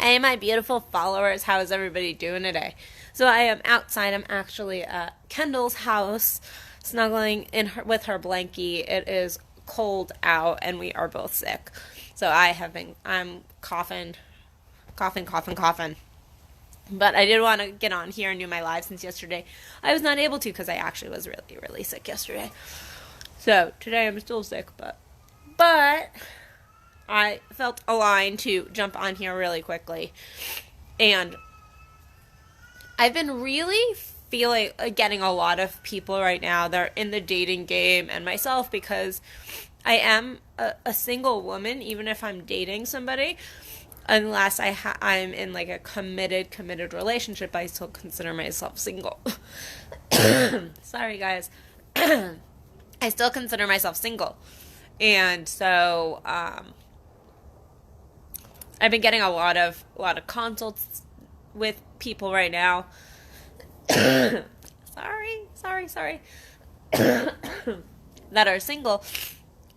Hey, my beautiful followers, how is everybody doing today? So I am outside. I'm actually at Kendall's house, snuggling with her blankie. It is cold out, and we are both sick. So I'm coughing, coughing, coughing, coughing. But I did want to get on here and do my live since yesterday I was not able to because I actually was really, really sick yesterday. So today I'm still sick, but I felt aligned to jump on here really quickly. And I've been really feeling getting a lot of people right now that are in the dating game, and myself, because I am a single woman, even if I'm dating somebody. Unless I'm in like a committed relationship, I still consider myself single. Sorry, guys. I still consider myself single. And so I've been getting a lot of consults with people right now. sorry. That are single,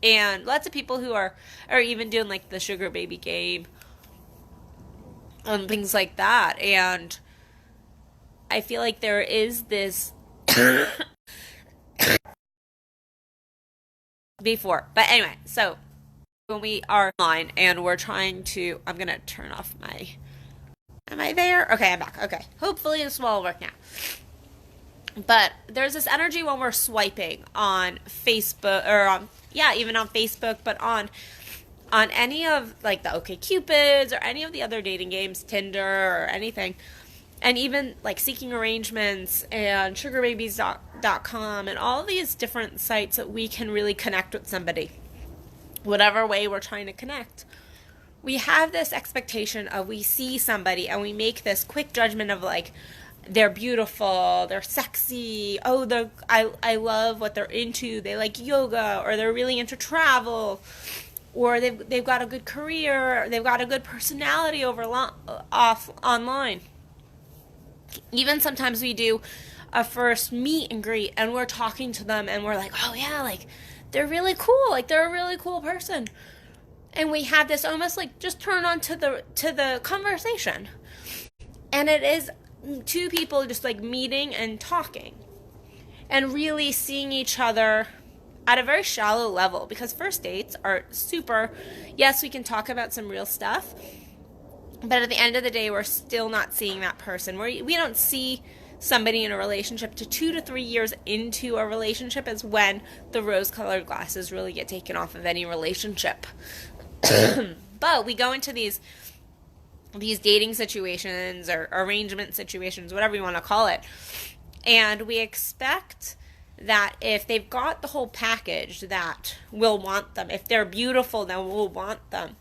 and lots of people who are even doing like the sugar baby game and things like that. And I feel like there is this before. But anyway, so when we are online and we're trying to, I'm gonna turn off my. Am I there? Okay, I'm back. Okay, hopefully this will all work now. But there's this energy when we're swiping on Facebook or even on Facebook, but on any of like the OkCupids or any of the other dating games, Tinder or anything, and even like Seeking Arrangements and SugarBabies.com and all these different sites that we can really connect with somebody, whatever way we're trying to connect. We have this expectation of, we see somebody and we make this quick judgment of like, they're beautiful, they're sexy, I love what they're into, they like yoga, or they're really into travel, or they've got a good career, they've got a good personality online. Even sometimes we do a first meet and greet and we're talking to them and we're like, oh yeah, like they're really cool, like they're a really cool person. And we have this almost like just turn on to the conversation. And it is two people just like meeting and talking and really seeing each other at a very shallow level, because first dates are super, yes, we can talk about some real stuff, but at the end of the day, we're still not seeing that person. We don't see somebody in a relationship to 2 to 3 years into a relationship is when the rose-colored glasses really get taken off of any relationship. But we go into these dating situations or arrangement situations, whatever you want to call it, and we expect that if they've got the whole package, that we'll want them. If they're beautiful, then we'll want them.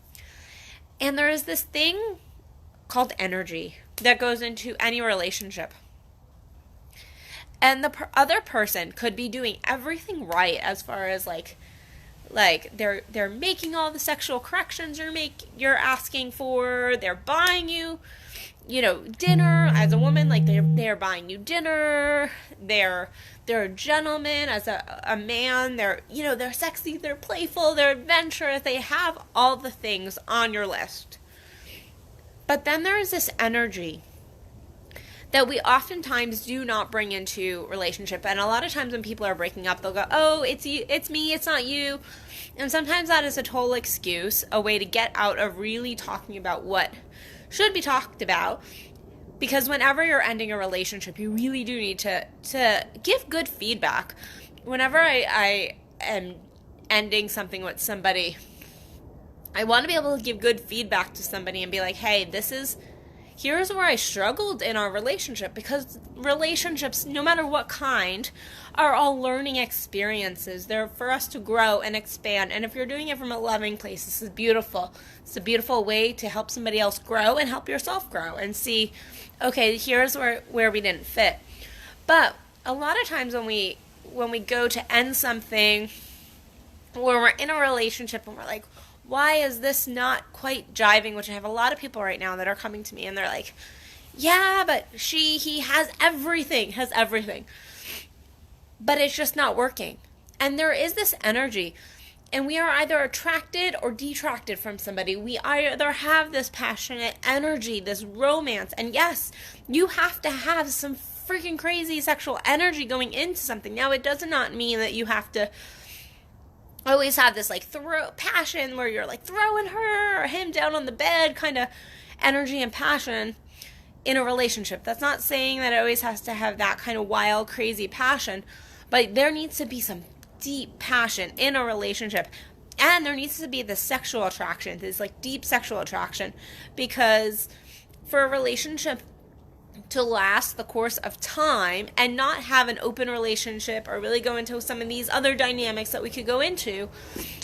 And there is this thing called energy that goes into any relationship. And the other person could be doing everything right as far as like they're making all the sexual corrections you're asking for. They're buying you, dinner as a woman. Like they're buying you dinner. They're a gentleman as a man. They're sexy. They're playful. They're adventurous. They have all the things on your list. But then there is this energy that we oftentimes do not bring into relationship. And a lot of times when people are breaking up, they'll go, oh, it's you, it's me, it's not you. And sometimes that is a total excuse, a way to get out of really talking about what should be talked about. Because whenever you're ending a relationship, you really do need to give good feedback. Whenever I am ending something with somebody, I want to be able to give good feedback to somebody and be like, hey, here's where I struggled in our relationship, because relationships, no matter what kind, are all learning experiences. They're for us to grow and expand. And if you're doing it from a loving place, this is beautiful. It's a beautiful way to help somebody else grow and help yourself grow and see, okay, here's where we didn't fit. But a lot of times when we go to end something, or we're in a relationship and we're like, why is this not quite jiving? Which I have a lot of people right now that are coming to me and they're like, yeah, but he has everything. But it's just not working. And there is this energy. And we are either attracted or detracted from somebody. We either have this passionate energy, this romance, and yes, you have to have some freaking crazy sexual energy going into something. Now, it does not mean that you have to always have this like passion where you're like throwing her or him down on the bed kind of energy and passion in a relationship. That's not saying that it always has to have that kind of wild, crazy passion, but there needs to be some deep passion in a relationship, and there needs to be this sexual attraction, this like deep sexual attraction, because for a relationship to last the course of time and not have an open relationship or really go into some of these other dynamics that we could go into,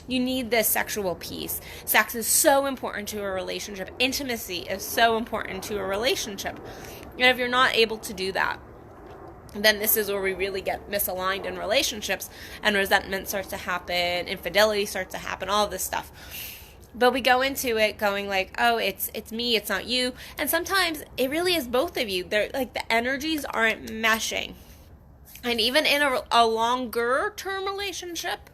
you need this sexual piece. Sex is so important to a relationship. Intimacy is so important to a relationship. And if you're not able to do that, then this is where we really get misaligned in relationships, and resentment starts to happen, infidelity starts to happen, all of this stuff. But we go into it going like, oh, it's me, it's not you. And sometimes it really is both of you. They're like the energies aren't meshing. And even in a longer term relationship,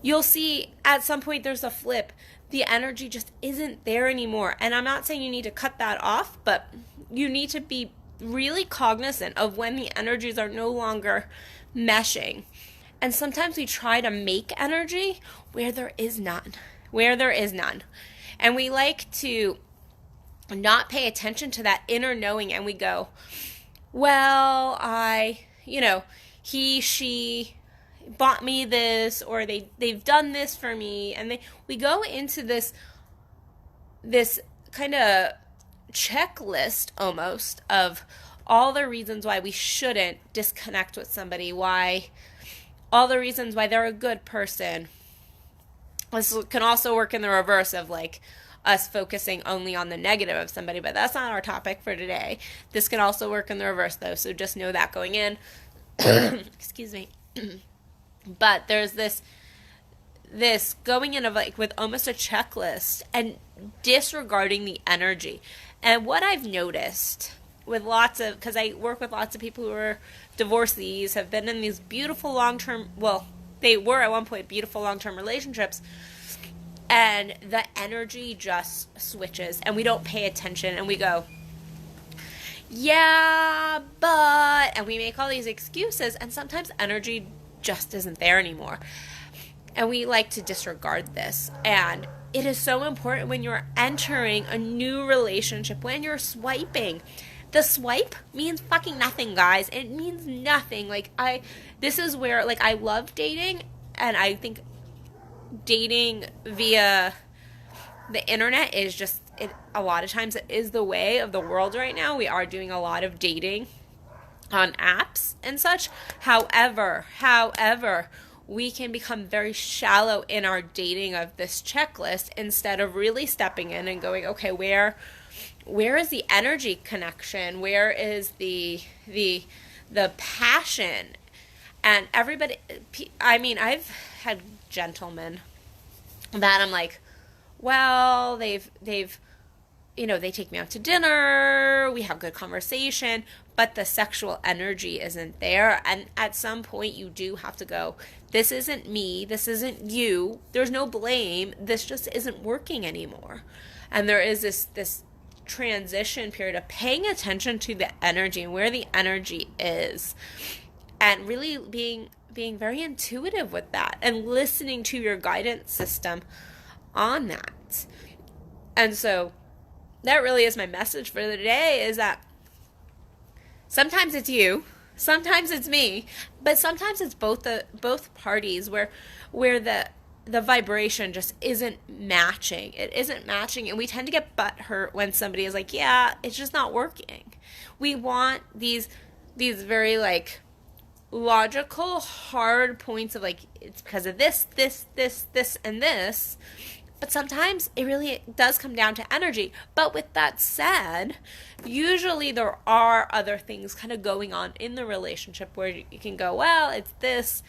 you'll see at some point there's a flip. The energy just isn't there anymore. And I'm not saying you need to cut that off, but you need to be really cognizant of when the energies are no longer meshing. And sometimes we try to make energy where there is none. And we like to not pay attention to that inner knowing, and we go, well, she bought me this, or they've done this for me, and we go into this kind of checklist almost of all the reasons why we shouldn't disconnect with somebody, all the reasons why they're a good person. This can also work in the reverse of like us focusing only on the negative of somebody, but that's not our topic for today. This can also work in the reverse though, so just know that going in. Excuse me. But there's this going in of like with almost a checklist and disregarding the energy. And what I've noticed with because I work with lots of people who are divorcees, have been in these beautiful long-term, they were at one point beautiful long-term relationships, and the energy just switches and we don't pay attention and we go, yeah, but, and we make all these excuses, and sometimes energy just isn't there anymore. And we like to disregard this. And it is so important when you're entering a new relationship, when you're swiping. The swipe means fucking nothing, guys. It means nothing. This is where, I love dating, and I think dating via the internet is just, a lot of times it is the way of the world right now. We are doing a lot of dating on apps and such. However, we can become very shallow in our dating of this checklist instead of really stepping in and going, okay, where is the energy connection? Where is the passion? And everybody, I've had gentlemen that I'm like, well, they take me out to dinner, we have good conversation, but the sexual energy isn't there. And at some point you do have to go, this isn't me, this isn't you, there's no blame, this just isn't working anymore. And there is this transition period of paying attention to the energy and where the energy is, and really being very intuitive with that and listening to your guidance system on that. And so that really is my message for the day, is that sometimes it's you, sometimes it's me, but sometimes it's both parties where the vibration just isn't matching. It isn't matching, and we tend to get butthurt when somebody is like, yeah, it's just not working. We want these very logical, hard points of it's because of this, and this. But sometimes it really does come down to energy. But with that said, usually there are other things kind of going on in the relationship where you can go, well, it's this.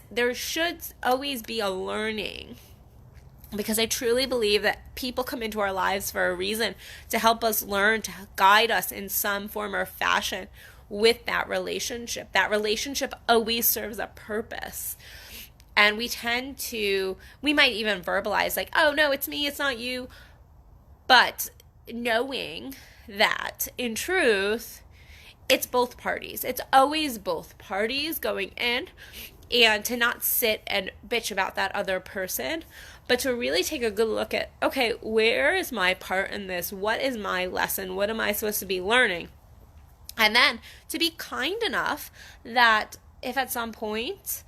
There should always be a learning, because I truly believe that people come into our lives for a reason, to help us learn, to guide us in some form or fashion with that relationship. That relationship always serves a purpose. And we might even verbalize like, oh no, it's me, it's not you. But knowing that in truth, it's both parties. It's always both parties going in, and to not sit and bitch about that other person, but to really take a good look at, okay, where is my part in this? What is my lesson? What am I supposed to be learning? And then to be kind enough that if at some point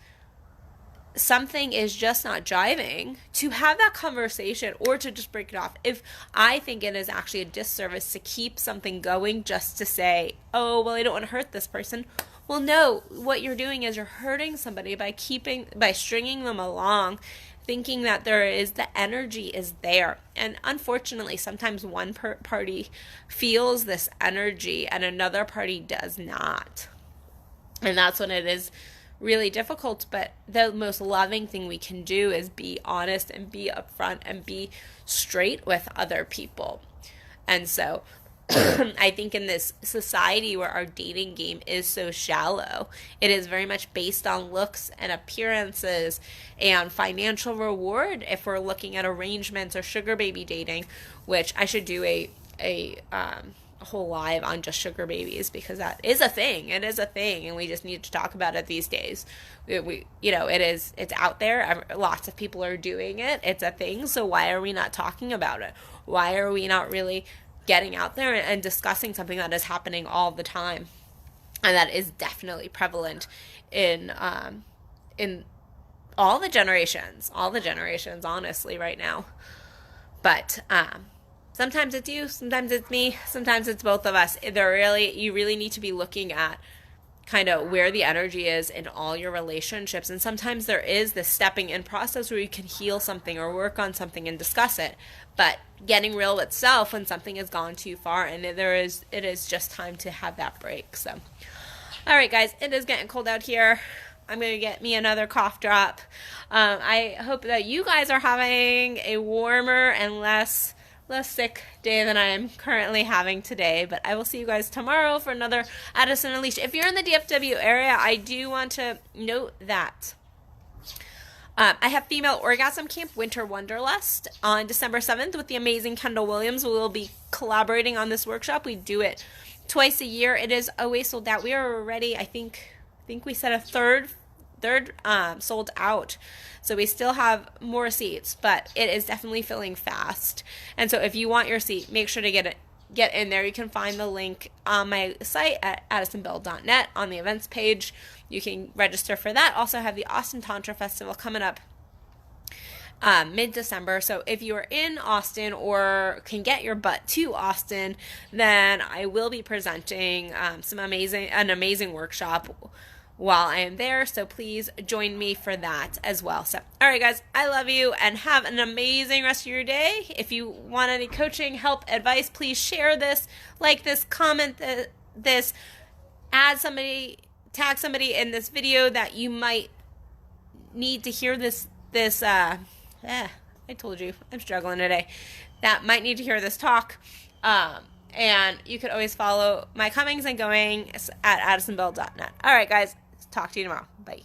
something is just not jiving, to have that conversation or to just break it off. If I think it is actually a disservice to keep something going just to say, oh, well, I don't want to hurt this person. Well, no, what you're doing is you're hurting somebody by stringing them along, thinking that the energy is there. And unfortunately, sometimes one party feels this energy and another party does not. And that's when it is really difficult, but the most loving thing we can do is be honest and be upfront and be straight with other people. And so I think in this society where our dating game is so shallow, it is very much based on looks and appearances and financial reward. If we're looking at arrangements or sugar baby dating, which I should do a whole live on just sugar babies, because that is a thing. It is a thing, and we just need to talk about it these days. It's out there. Lots of people are doing it. It's a thing. So why are we not talking about it? Why are we not really getting out there and discussing something that is happening all the time, and that is definitely prevalent in all the generations, honestly, right now. But sometimes it's you, sometimes it's me, sometimes it's both of us. You really need to be looking at kind of where the energy is in all your relationships. And sometimes there is this stepping in process where you can heal something or work on something and discuss it. But getting real with self when something has gone too far, and it is just time to have that break. So, all right, guys, it is getting cold out here. I'm going to get me another cough drop. I hope that you guys are having a warmer and less sick day than I am currently having today. But I will see you guys tomorrow for another Addison Unleashed. If you're in the DFW area, I do want to note that I have Female Orgasm Camp Winter Wonderlust on December 7th with the amazing Kendall Williams. We will be collaborating on this workshop. We do it twice a year. It is always sold out. We are already, I think we said a third sold out. So we still have more seats, but it is definitely filling fast. And so if you want your seat, make sure to get in there. You can find the link on my site at addisonbell.net on the events page. You can register for that. Also have the Austin Tantra Festival coming up mid-December. So if you are in Austin or can get your butt to Austin, then I will be presenting an amazing workshop while I am there. So please join me for that as well. So, all right, guys, I love you and have an amazing rest of your day. If you want any coaching, help, advice, please share this, like this, comment this, tag somebody in this video that you might need to hear this. I told you, I'm struggling today. That might need to hear this talk. And you could always follow my comings and goings at addisonbell.net. All right, guys. Talk to you tomorrow. Bye.